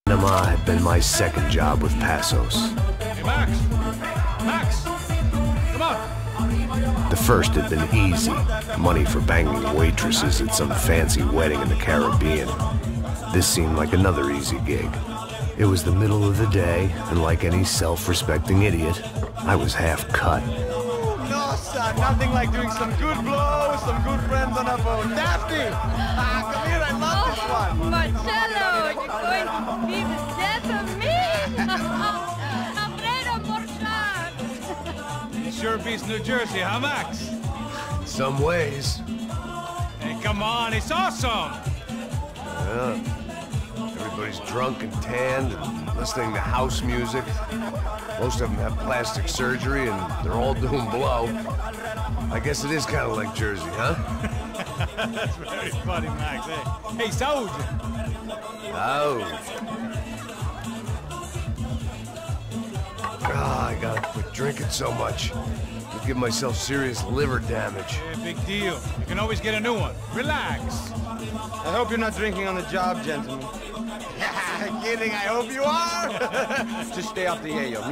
Panama had been my second job with Passos. Hey, Max! Max! Come on! The first had been easy. Money for banging waitresses at some fancy wedding in the Caribbean. This seemed like another easy gig. It was the middle of the day, and like any self-respecting idiot, I was half cut. No, son, nothing like doing some good blows, some good friends on a phone. Daphne! Come here, I love this one. Marcello, you're going to be the death of me? Alfredo Morchan. It sure beats New Jersey, huh, Max? In some ways. Hey, come on, it's awesome! Yeah. Everybody's drunk and tanned and listening to house music. Most of them have plastic surgery and they're all doing blow. I guess it is kind of like Jersey, huh? That's very funny, Max. Hey, Saúde! I gotta quit drinking so much. I'll give myself serious liver damage. Yeah, big deal. You can always get a new one. Relax. I hope you're not drinking on the job, gentlemen. Kidding, I hope you are. Just stay off the yayo,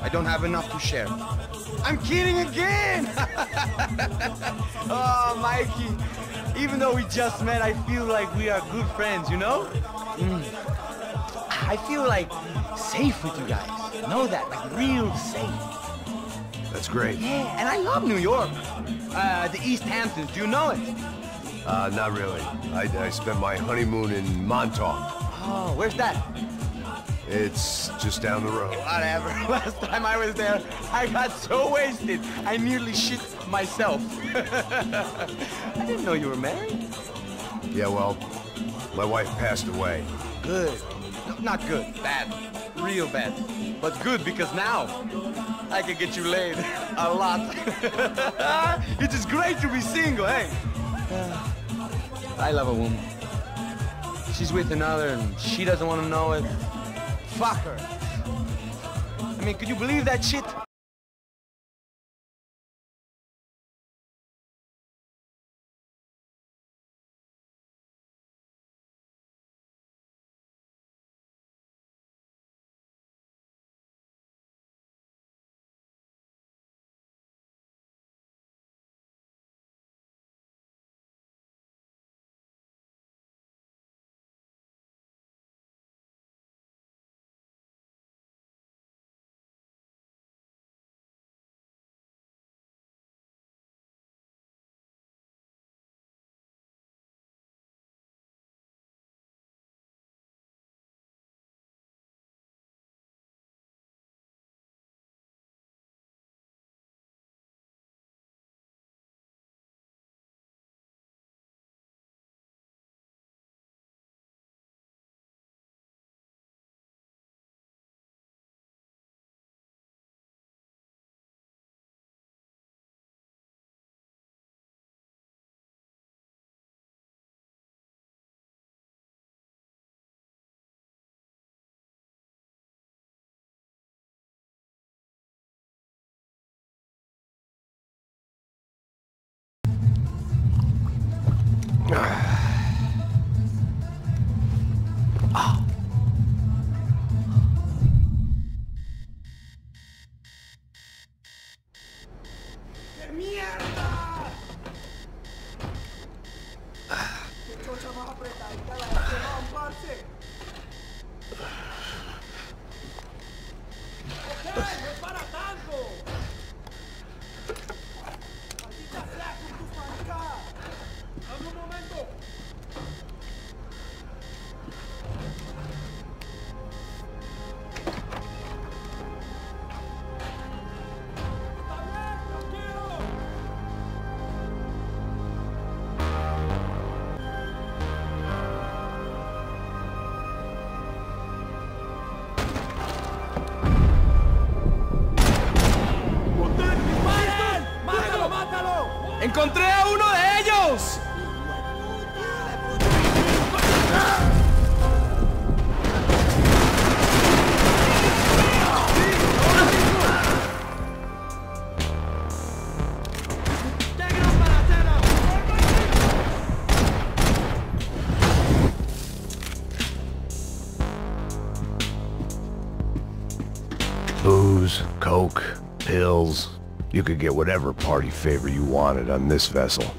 I don't have enough to share. I'm kidding again. Oh, Mikey, even though we just met, I feel like we are good friends, you know? I feel like safe with you guys. Know that, like real safe. That's great. Yeah, and I love New York. The East Hamptons, do you know it? Not really. I spent my honeymoon in Montauk. Oh, where's that? It's just down the road. Whatever. Last time I was there, I got so wasted, I nearly shit myself. I didn't know you were married. Yeah, well, my wife passed away. Good. No, not good. Bad. Real bad. But good because now I can get you laid a lot. It is great to be single, hey? I love a woman. She's with another and she doesn't want to know it. Fuck her. I mean, could you believe that shit? ¡Encontré a uno de ellos! booze, coke, pills. You could get whatever party favor you wanted on this vessel.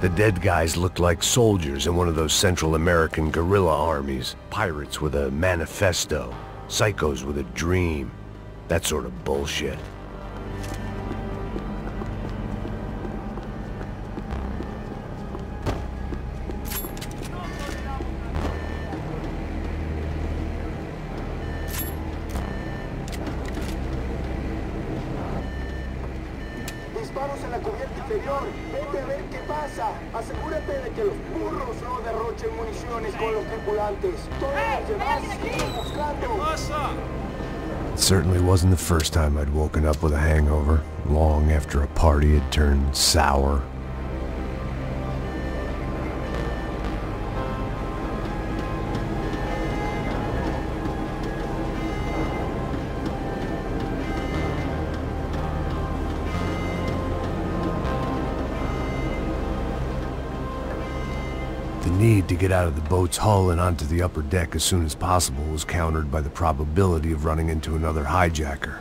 The dead guys looked like soldiers in one of those Central American guerrilla armies. Pirates with a manifesto. Psychos with a dream. That sort of bullshit. Disparos en la cubierta inferior. Vete a ver qué pasa. Asegúrate de que los burros no derrochen municiones con los tripulantes. Todos los demás siguen buscando. It certainly wasn't the first time I'd woken up with a hangover, long after a party had turned sour. The need to get out of the boat's hull and onto the upper deck as soon as possible was countered by the probability of running into another hijacker.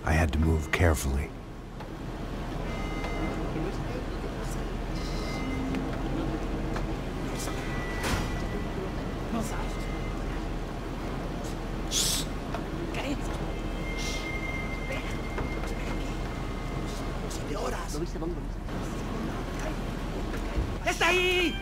I had to move carefully. ¡Está ahí!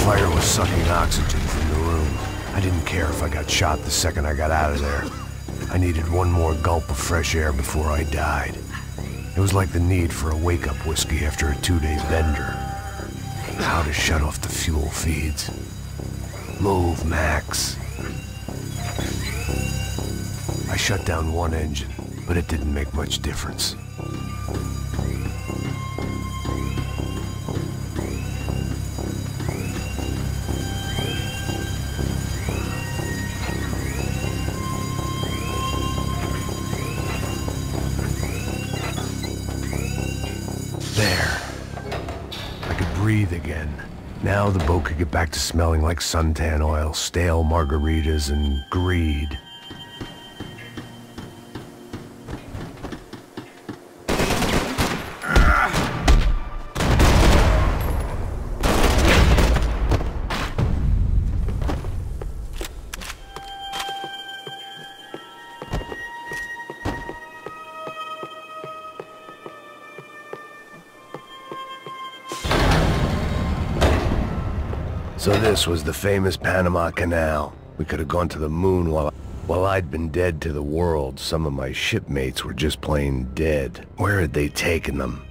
Fire was sucking oxygen from the room. I didn't care if I got shot the second I got out of there. I needed one more gulp of fresh air before I died. It was like the need for a wake-up whiskey after a 2-day bender. How to shut off the fuel feeds. Move, Max. I shut down one engine, but it didn't make much difference. There. I could breathe again. Now the boat could get back to smelling like suntan oil, stale margaritas, and greed. So this was the famous Panama Canal. We could have gone to the moon while I'd been dead to the world. Some of my shipmates were just plain dead. Where had they taken them?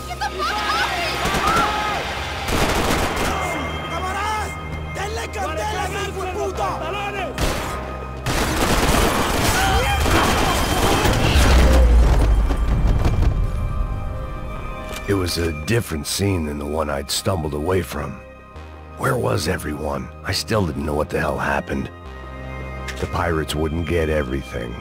Get the fuck off me! ¡Camaradas! ¡Denle candela, hijo de puta! It was a different scene than the one I'd stumbled away from. Where was everyone? I still didn't know what the hell happened. The pirates wouldn't get everything.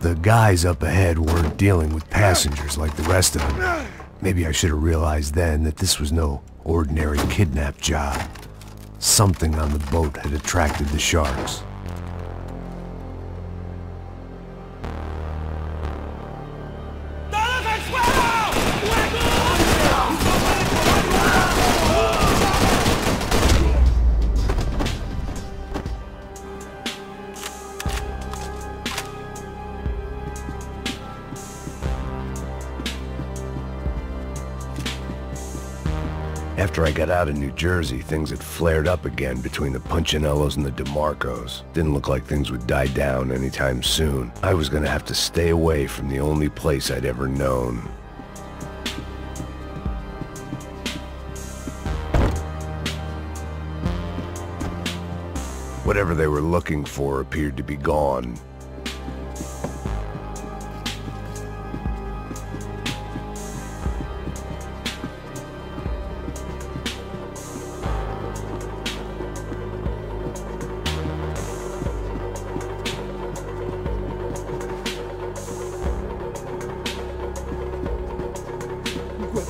The guys up ahead weren't dealing with passengers like the rest of them. Maybe I should have realized then that this was no ordinary kidnap job. Something on the boat had attracted the sharks. After I got out of New Jersey, things had flared up again between the Punchinellos and the DeMarcos. Didn't look like things would die down anytime soon. I was gonna have to stay away from the only place I'd ever known. Whatever they were looking for appeared to be gone.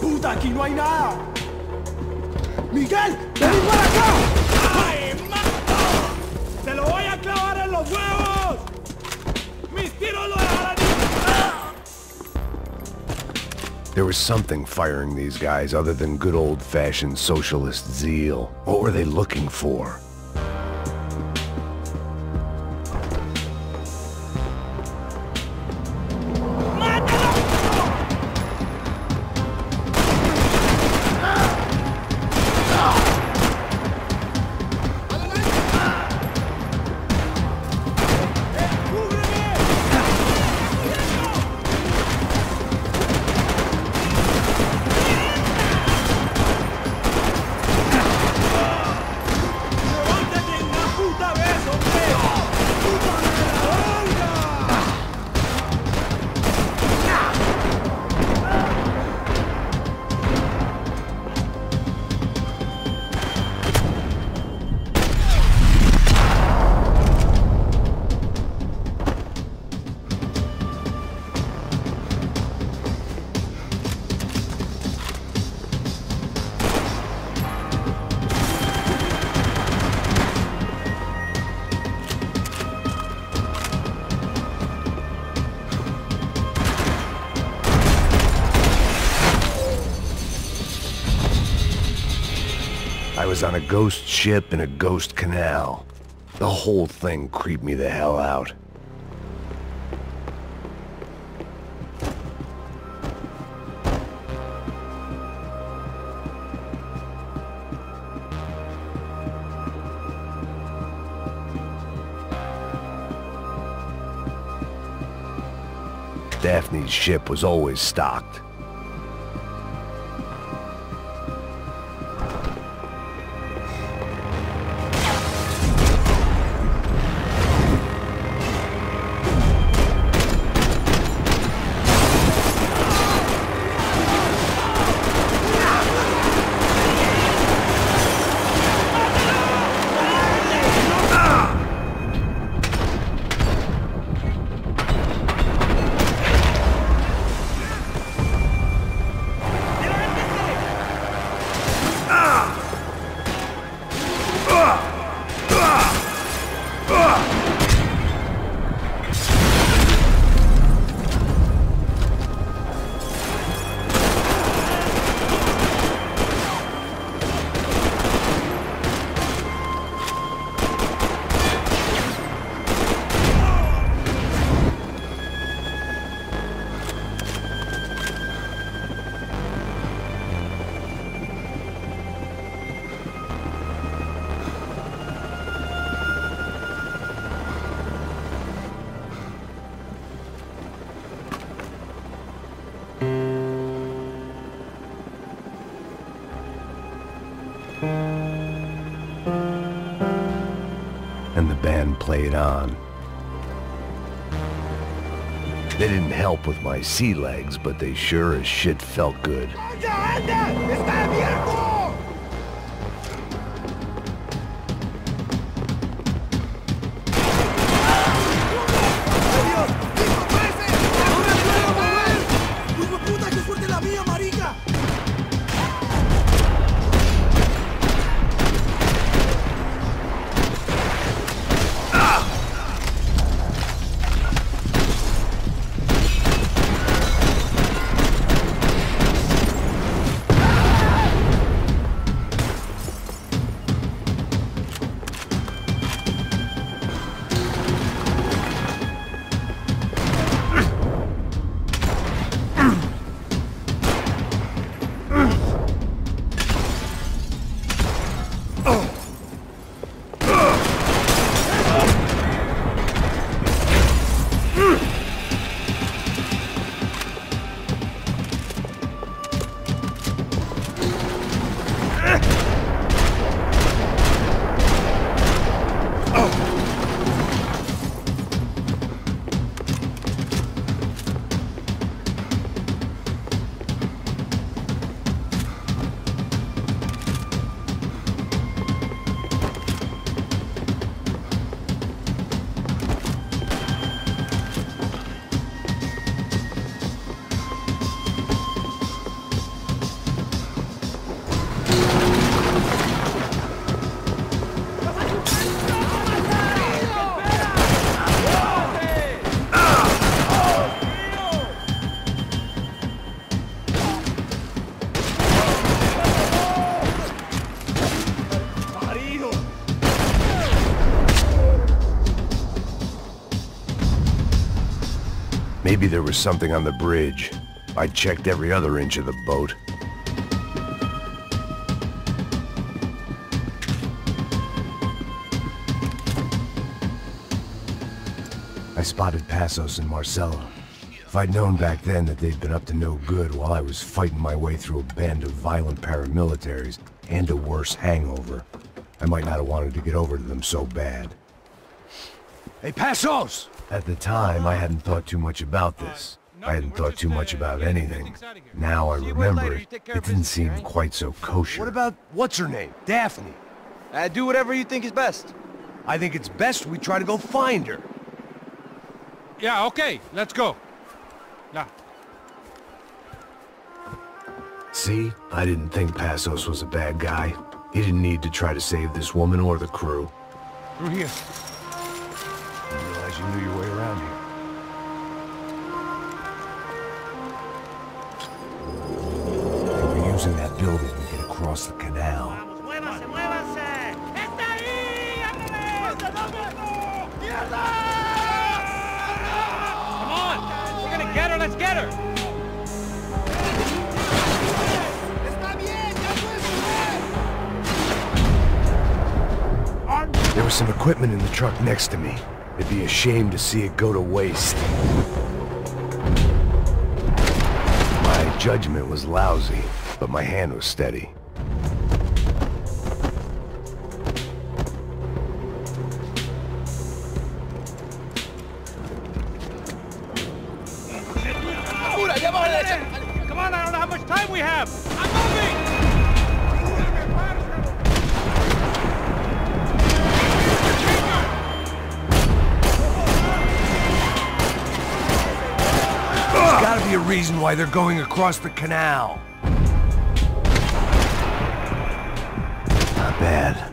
¡Puta, aquí no hay nada! ¡Miguel, ven para acá! ¡Ay, mato! ¡Te lo voy a clavar en los huevos! ¡Mis tiros lo dejarán ir! There was something firing these guys other than good old-fashioned socialist zeal. What were they looking for? I was on a ghost ship in a ghost canal. The whole thing creeped me the hell out. Daphne's ship was always stocked. And the band played on. They didn't help with my sea legs, but they sure as shit felt good. Maybe there was something on the bridge. I checked every other inch of the boat. I spotted Passos and Marcelo. If I'd known back then that they'd been up to no good while I was fighting my way through a band of violent paramilitaries and a worse hangover, I might not have wanted to get over to them so bad. Hey, Passos! At the time, I hadn't thought too much about this. I hadn't thought too much about anything. Now I remember it. It didn't seem quite so kosher. What about, what's her name? Daphne. Do whatever you think is best. I think it's best we try to go find her. Yeah, okay, let's go. Yeah. See? I didn't think Passos was a bad guy. He didn't need to try to save this woman or the crew. Through here. I didn't realize you knew your way around here. They were using that building to get across the canal. ¡Muévanse, muévanse! ¡Está ahí! Come on! We're gonna get her, let's get her! There was some equipment in the truck next to me. It'd be a shame to see it go to waste. My judgment was lousy, but my hand was steady. Come on, I don't know how much time we have! I'm moving! There's gotta be a reason why they're going across the canal. Not bad.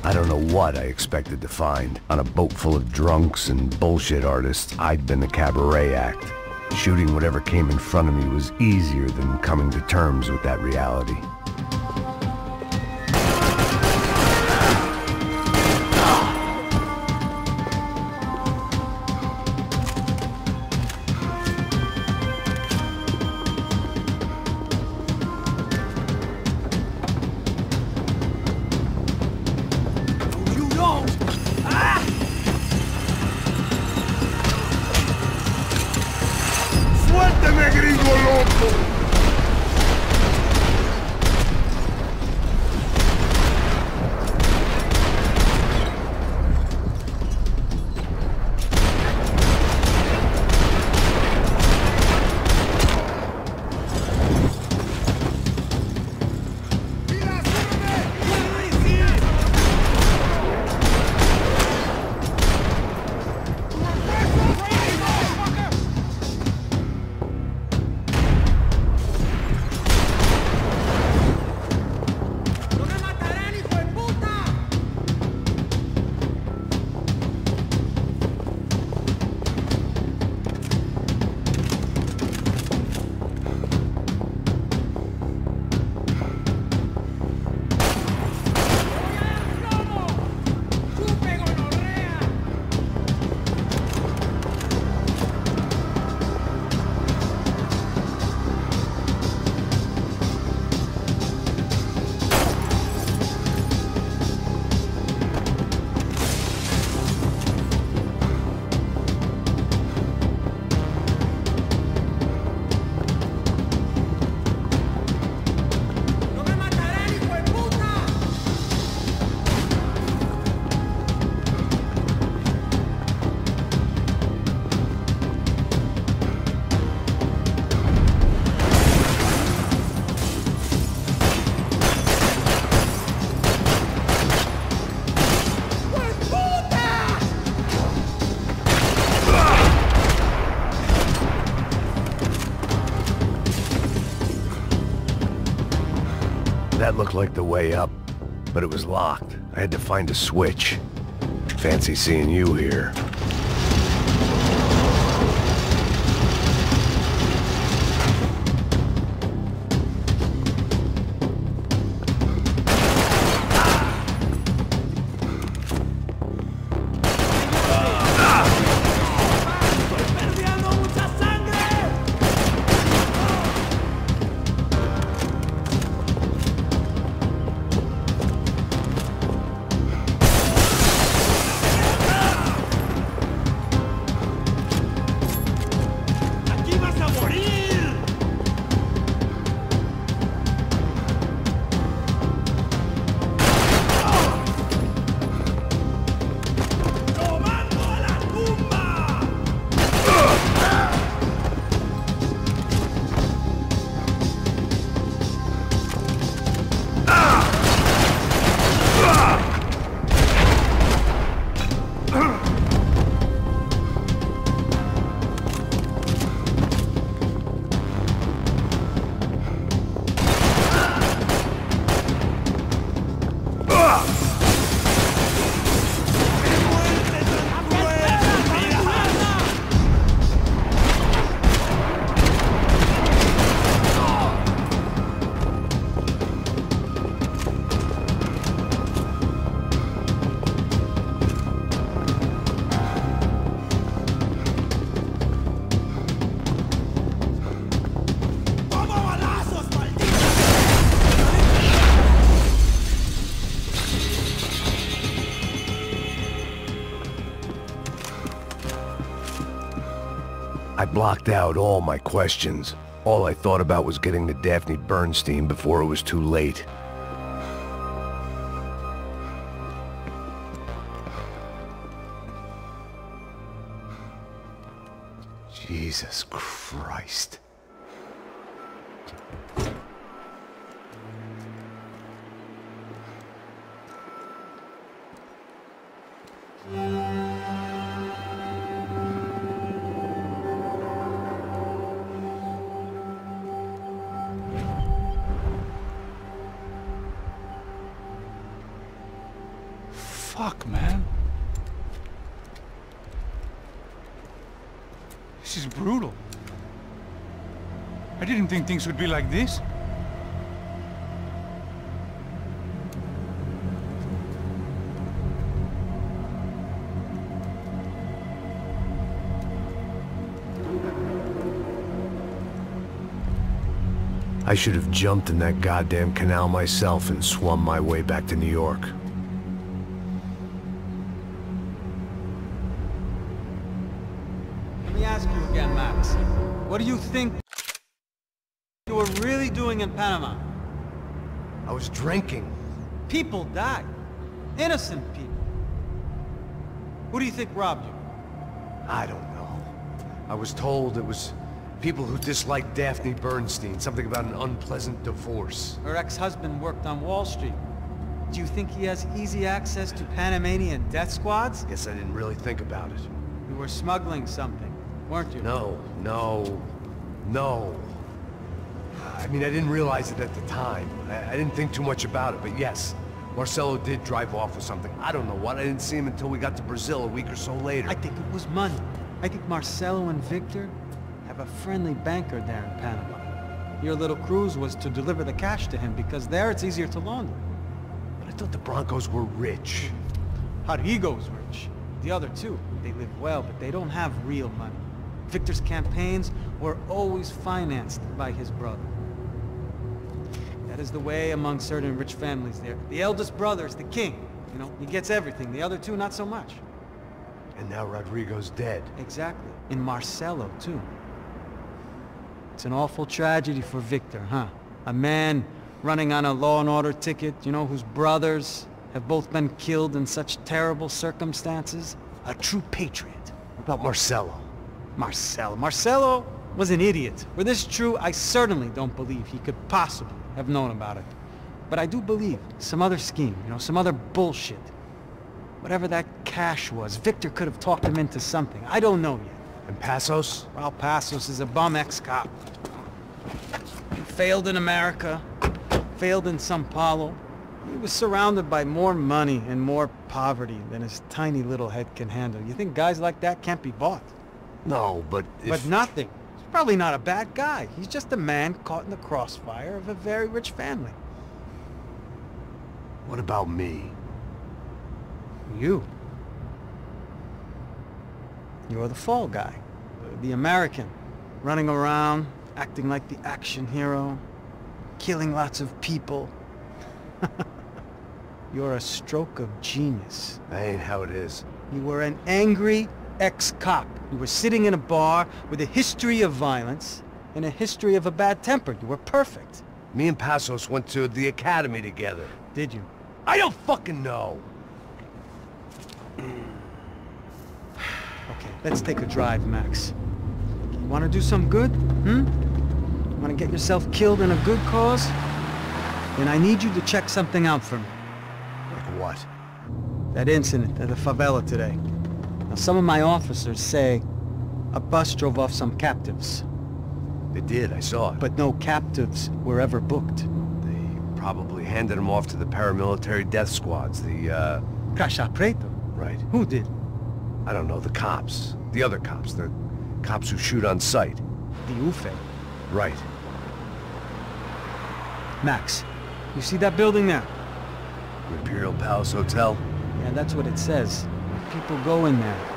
I don't know what I expected to find. On a boat full of drunks and bullshit artists, I'd been a cabaret act. Shooting whatever came in front of me was easier than coming to terms with that reality. That looked like the way up, but it was locked. I had to find a switch. Fancy seeing you here. I blocked out all my questions. All I thought about was getting to Daphne Bernstein before it was too late. Jesus Christ. Fuck, man. This is brutal. I didn't think things would be like this. I should have jumped in that goddamn canal myself and swum my way back to New York. Let me ask you again, Max. What do you think you were really doing in Panama? I was drinking. People died. Innocent people. Who do you think robbed you? I don't know. I was told it was people who disliked Daphne Bernstein, something about an unpleasant divorce. Her ex-husband worked on Wall Street. Do you think he has easy access to Panamanian death squads? Guess I didn't really think about it. You were smuggling something, weren't you? No. I mean, I didn't realize it at the time. I didn't think too much about it, but yes, Marcelo did drive off with something. I don't know what. I didn't see him until we got to Brazil a week or so later. I think it was money. I think Marcelo and Victor have a friendly banker there in Panama. Your little cruise was to deliver the cash to him because there it's easier to launder. But I thought the Broncos were rich. Rodrigo's rich. The other two, they live well, but they don't have real money. Victor's campaigns were always financed by his brother. That is the way among certain rich families there. The eldest brother is the king. You know, he gets everything. The other two, not so much. And now Rodrigo's dead. Exactly. And Marcelo, too. It's an awful tragedy for Victor, huh? A man running on a law and order ticket, you know, whose brothers have both been killed in such terrible circumstances. A true patriot. What about Marcelo? Marcelo was an idiot. Were this true, I certainly don't believe he could possibly have known about it. But I do believe some other scheme, you know, some other bullshit. Whatever that cash was, Victor could have talked him into something. I don't know yet. And Passos? Raul Passos is a bum ex-cop. He failed in America, failed in Sao Paulo. He was surrounded by more money and more poverty than his tiny little head can handle. You think guys like that can't be bought? No, but But nothing. He's probably not a bad guy. He's just a man caught in the crossfire of a very rich family. What about me? You. You're the fall guy. The American. Running around, acting like the action hero. Killing lots of people. You're a stroke of genius. That ain't how it is. You were an angry ex-cop. You were sitting in a bar with a history of violence and a history of a bad temper. You were perfect. Me and Passos went to the academy together. Did you? I don't fucking know. Okay, let's take a drive, Max. You want to do some good? Want to get yourself killed in a good cause? Then I need you to check something out for me. Like what? That incident at the favela today. Now, some of my officers say a bus drove off some captives. They did, I saw it. But no captives were ever booked. They probably handed them off to the paramilitary death squads, the, Caixa Preto? Right. Who did? I don't know, the cops. The other cops. The cops who shoot on sight. The UFE. Right. Max, you see that building there? Imperial Palace Hotel? Yeah, that's what it says. People go in there,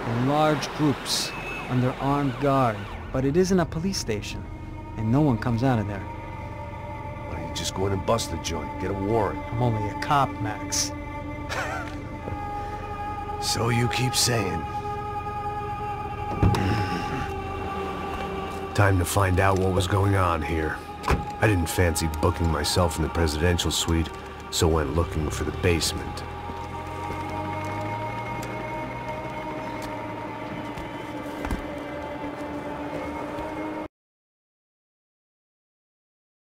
in large groups, under armed guard. But it isn't a police station, and no one comes out of there. Why don't you just go in and bust the joint, get a warrant? I'm only a cop, Max. So you keep saying. Time to find out what was going on here. I didn't fancy booking myself in the presidential suite, so went looking for the basement.